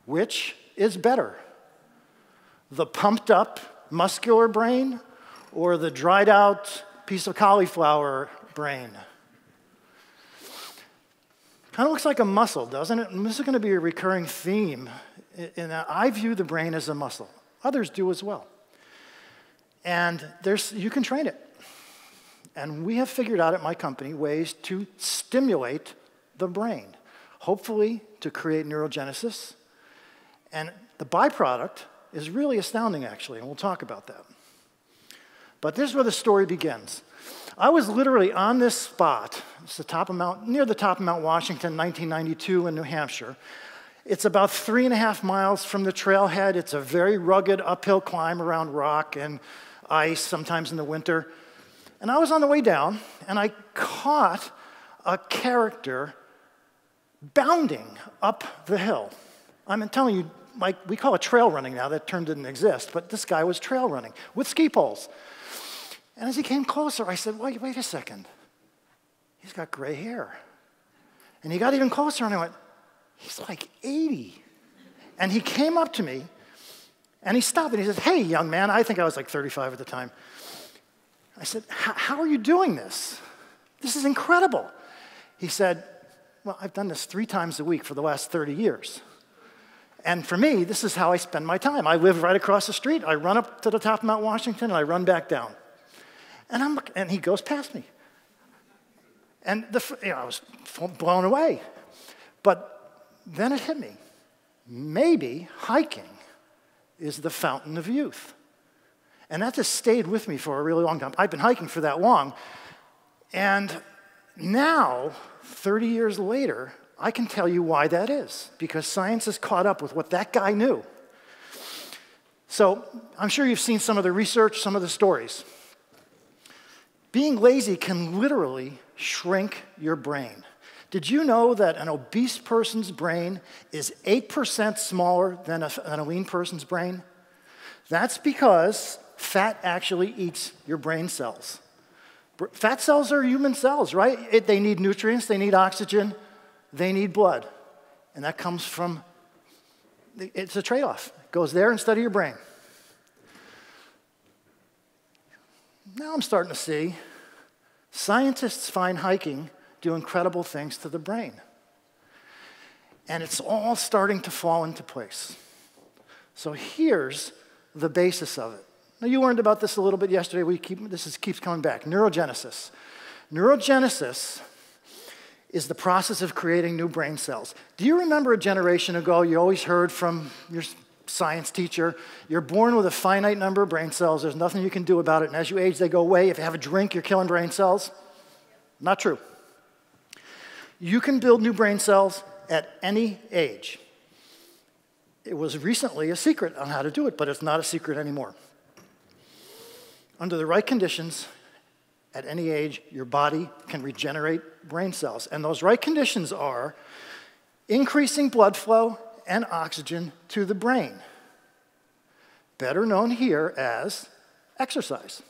Which is better? The pumped up muscular brain or the dried out piece of cauliflower brain? Kind of looks like a muscle, doesn't it? And this is going to be a recurring theme. And I view the brain as a muscle. Others do as well. And you can train it. And we have figured out at my company ways to stimulate the brain, hopefully to create neurogenesis. And the byproduct is really astounding, actually, and we'll talk about that. But this is where the story begins. I was literally on this spot, it's near the top of Mount Washington, 1992 in New Hampshire. It's about 3.5 miles from the trailhead. It's a very rugged uphill climb around rock and ice, sometimes in the winter. And I was on the way down, and I caught a character bounding up the hill. I'm telling you, like we call it trail running now. That term didn't exist, but this guy was trail running with ski poles. And as he came closer, I said, wait a second. He's got gray hair. And he got even closer, and I went, he's like 80. And he came up to me, and he stopped, and he said, hey, young man. I think I was like 35 at the time. I said, how are you doing this? This is incredible. He said, well, I've done this 3 times a week for the last 30 years. And for me, this is how I spend my time. I live right across the street. I run up to the top of Mount Washington, and I run back down. And he goes past me. And I was blown away. But then it hit me. Maybe hiking is the fountain of youth. And that just stayed with me for a really long time. I've been hiking for that long. And now, 30 years later, I can tell you why that is, because science has caught up with what that guy knew. So I'm sure you've seen some of the research, some of the stories. Being lazy can literally shrink your brain. Did you know that an obese person's brain is 8% smaller than a lean person's brain? That's because fat actually eats your brain cells. Fat cells are human cells, right? They need nutrients, they need oxygen, they need blood. And that comes from, it's a trade-off. It goes there instead of your brain. Now I'm starting to see scientists find hiking do incredible things to the brain. And it's all starting to fall into place. So here's the basis of it. Now you learned about this a little bit yesterday. This keeps coming back. Neurogenesis. Neurogenesis is the process of creating new brain cells. Do you remember a generation ago, you always heard from your science teacher, you're born with a finite number of brain cells, there's nothing you can do about it, and as you age, they go away. If you have a drink, you're killing brain cells? Not true. You can build new brain cells at any age. It was recently a secret on how to do it, but it's not a secret anymore. Under the right conditions, at any age, your body can regenerate brain cells. And those right conditions are increasing blood flow and oxygen to the brain, better known here as exercise.